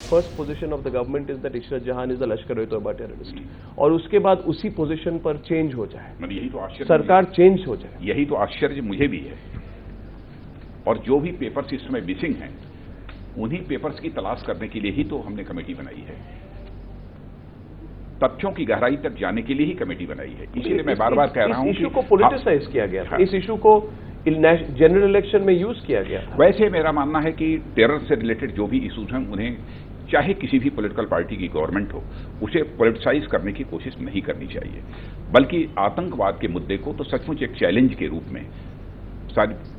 First position of the government is that Ishrat जहान is the लश्कर-ए-तोयबा terrorist, और उसके बाद उसी पोजीशन पर चेंज हो जाए, यही तो आश्चर्य, सरकार चेंज हो जाए। यही तो आश्चर्य मुझे भी है। और जो भी पेपर्स इस समय मिसिंग हैं, उन्हीं पेपर्स की तलाश करने के लिए ही तो हमने कमेटी बनाई है, तथ्यों की गहराई तक जाने के लिए ही कमेटी बनाई है। इसीलिए मैं बार बार कह रहा हूं इस इशू को पॉलिटिसाइज किया गया था, इस इशू को जनरल इलेक्शन में यूज किया गया था। वैसे मेरा मानना है कि टेरर से रिलेटेड जो भी इशूज हैं, उन्हें चाहे किसी भी पॉलिटिकल पार्टी की गवर्नमेंट हो, उसे पॉलिटिसाइज करने की कोशिश नहीं करनी चाहिए, बल्कि आतंकवाद के मुद्दे को तो सचमुच एक चैलेंज के रूप में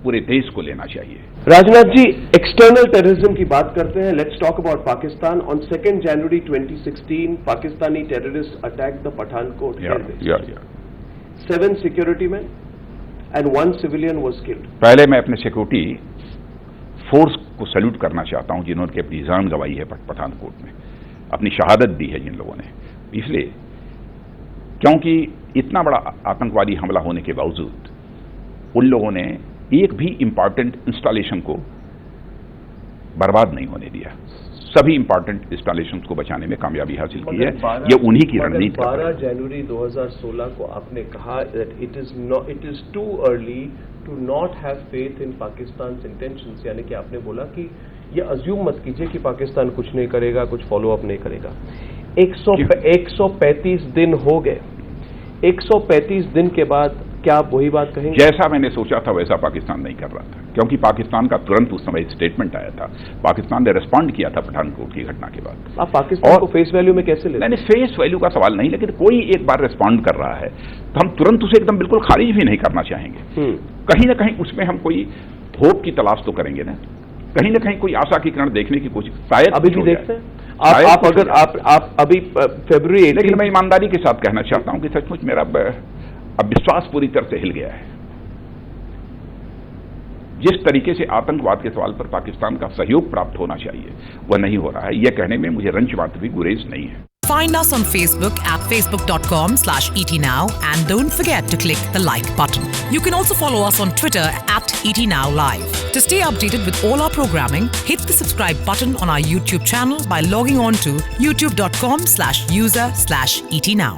पूरे देश को लेना चाहिए। राजनाथ जी, एक्सटर्नल टेररिज्म की बात करते हैं। Let's talk about Pakistan. On 2 January 2016, Pakistani terrorist attack the Pathankot airbase. 7 security man and 1 civilian was killed. पहले मैं अपने सिक्योरिटी फोर्स को सैल्यूट करना चाहता हूं, जिन्होंने अपनी जान गंवाई है पठानकोट में, अपनी शहादत दी है जिन लोगों ने। इसलिए क्योंकि इतना बड़ा आतंकवादी हमला होने के बावजूद उन लोगों ने एक भी इंपॉर्टेंट इंस्टॉलेशन को बर्बाद नहीं होने दिया, सभी इंपॉर्टेंट इंस्टॉलेशंस को बचाने में कामयाबी हासिल की है। ये उन्हीं की रणनीति। 12 जनवरी 2016 को आपने कहा that it is too early to not have faith in Pakistan's intentions, यानी कि आपने बोला कि ये अज्यूम मत कीजिए कि पाकिस्तान कुछ नहीं करेगा, कुछ फॉलो अप नहीं करेगा। 135 दिन हो गए। 135 दिन के बाद क्या आप वही बात कहेंगे? जैसा मैंने सोचा था वैसा पाकिस्तान नहीं कर रहा था, क्योंकि पाकिस्तान का तुरंत उस समय स्टेटमेंट आया था, पाकिस्तान ने रिस्पॉन्ड किया था पठानकोट की घटना के बाद। आप पाकिस्तान को फेस वैल्यू में कैसे लेते हैं? नहीं, फेस वैल्यू का सवाल नहीं, लेकिन कोई एक बार रिस्पॉन्ड कर रहा है तो हम तुरंत उसे एकदम बिल्कुल खारिज भी नहीं करना चाहेंगे। कहीं ना कहीं उसमें हम कोई होप की तलाश तो करेंगे ना, कहीं ना कहीं कोई आशा की किरण देखने की कोशिश शायद अभी भी देखते हैं। आप अगर आप अभी फरवरी 18, लेकिन मैं ईमानदारी के साथ कहना चाहता हूं कि सचमुच मेरा अब विश्वास पूरी तरह से हिल गया है। जिस तरीके से आतंकवाद के सवाल पर पाकिस्तान का सहयोग प्राप्त होना चाहिए वह नहीं हो रहा है। यह कहने में मुझे रंच मात्र भी गुरेज नहीं है। Find us on Facebook at facebook.com/etnow and don't forget to click the like button. You can also follow us on Twitter at etnowlive. To stay updated with all our programming, hit the subscribe button on our YouTube channel by logging on to youtube.com/user/etnow.